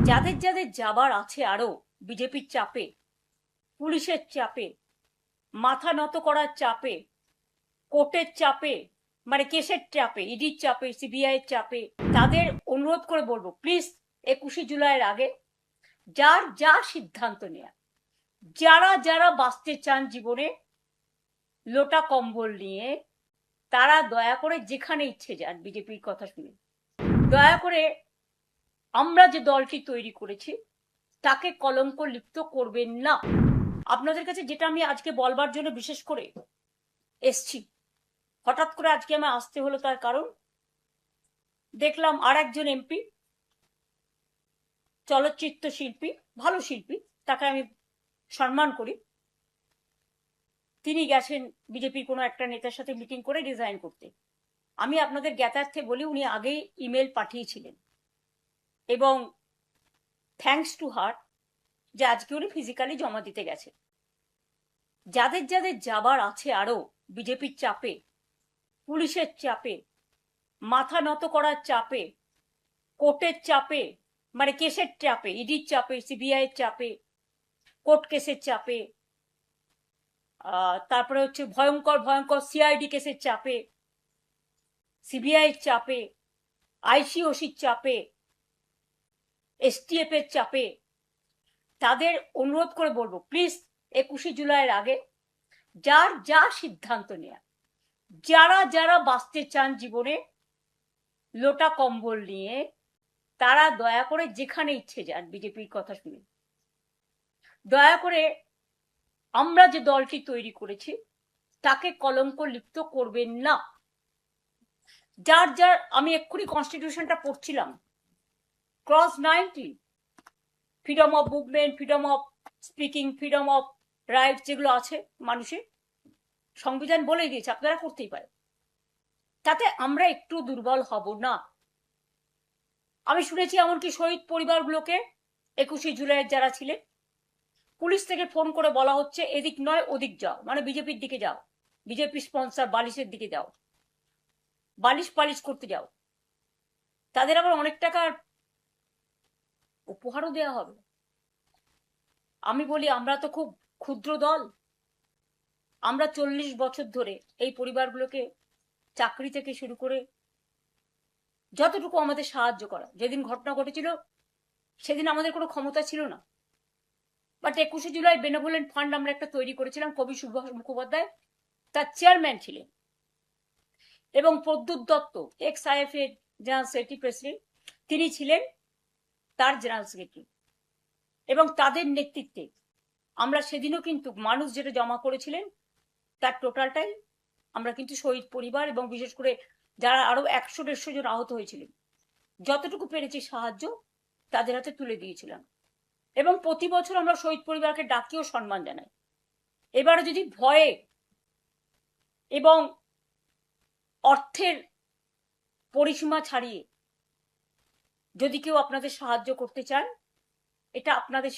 যাদের যাদের যাবার আছে আরো বিজেপির চাপে, পুলিশের চাপে, মাথা নত করার চাপে, কোর্টের চাপে, মানে কেসের চাপে, ইডির চাপে, সিবিআই এর চাপে, তাদের অনুরোধ করে বলবো প্লিজ 21শে জুলাইয়ের আগে যার যা সিদ্ধান্ত নেয়া, যারা যারা বাঁচতে চান জীবনে লোটা কম্বল নিয়ে, তারা দয়া করে যেখানে ইচ্ছে যান বিজেপির কথা শুনে। দয়া করে আমরা যে দলটি তৈরি করেছি তাকে কলঙ্ক লিপ্ত করবেন না। আপনাদের কাছে যেটা আমি আজকে বলবার জন্য বিশেষ করে এসছি, হঠাৎ করে আজকে আমার আসতে হলো তার কারণ দেখলাম আর একজন এমপি, চলচ্চিত্র শিল্পী, ভালো শিল্পী, তাকে আমি সম্মান করি, তিনি গেছেন বিজেপির কোনো একটা নেতার সাথে মিটিং করে রিজাইন করতে। আমি আপনাদের জ্ঞাতার্থে বলি উনি আগেই ইমেল পাঠিয়েছিলেন এবং থ্যাঙ্কস টু হার যে আজকে উনি ফিজিক্যালি জমা দিতে গেছে। যাদের যাদের যাবার আছে আরো বিজেপির চাপে, পুলিশের চাপে, মাথা নত করার চাপে, কোর্টের চাপে, মানে কেসের চাপে, ইডির চাপে, সিবিআই এর চাপে, কোর্ট কেসের চাপে, তারপরে হচ্ছে ভয়ঙ্কর ভয়ঙ্কর সিআইডি কেসের চাপে, সিবিআই এর চাপে, আইসিওসির চাপে, এসটিএফ এর চাপে, তাদের অনুরোধ করে বলবো প্লিজ 21শে জুলাইয়ের আগে যার যা সিদ্ধান্ত নেয়া, যারা যারা বাঁচতে চান জীবনে লোটা কম্বল নিয়ে, তারা দয়া করে যেখানে ইচ্ছে যান বিজেপির কথা শুনে। দয়া করে আমরা যে দলটি তৈরি করেছি তাকে কলঙ্ক লিপ্ত করবেন না। যার যার, আমি এক্ষুনি কনস্টিটিউশনটা পড়ছিলাম, clause 90, freedom of movement, freedom of speaking, freedom of rights যেগুলো আছে মানুষের, সংবিধান বলেই দিয়েছে আপনারা করতেই পারেন, তাতে আমরা একটু দুর্বল হব না। আমি শুনেছি এমনকি শহীদ পরিবারগুলোকে 21শে জুলাইয়ের যারা ছিলেন, পুলিশ থেকে ফোন করে বলা হচ্ছে এদিক নয় ওদিক যাও, মানে বিজেপির দিকে যাও, বিজেপি স্পন্সর বালিশের দিকে যাও, বালিশ পালিশ করতে যাও। তাদের আবার অনেক টাকার উপহারও দেওয়া হবে। আমি বলি আমরা তো খুব ক্ষুদ্র দল, আমরা 40 বছর ধরে এই পরিবারগুলোকে চাকরি থেকে শুরু করে যতটুকু আমাদের সাহায্য করা, যেদিন ঘটনা ঘটেছিল সেদিন আমাদের কোনো ক্ষমতা ছিল না, বাট 21শে জুলাই বেনেভোলেন্ট ফান্ড আমরা একটা তৈরি করেছিলাম, কবি সুভাষ মুখোপাধ্যায় তার চেয়ারম্যান ছিলেন, এবং প্রদ্যুৎ দত্ত এক্স আইএফ এর জেনারেল সেক্রেটারি প্রেসিডেন্ট, তিনি ছিলেন তার জেনারেল সেক্রেটারি, এবং তাদের নেতৃত্বে আমরা সেদিনও কিন্তু মানুষ যেটা জমা করেছিলেন তার টোটালটাই আমরা কিন্তু শহীদ পরিবার এবং বিশেষ করে যারা আরো 100-150 জন আহত হয়েছিলেন যতটুকু পেরেছি সাহায্য তাদের হাতে তুলে দিয়েছিলাম। এবং প্রতি বছর আমরা শহীদ পরিবারকে ডাকিও সম্মান জানাই। এবারে যদি ভয়ে এবং অর্থের পরিসীমা ছাড়িয়ে যদি কেউ আপনাদের সাহায্য করতে চান, এটা আপনাদের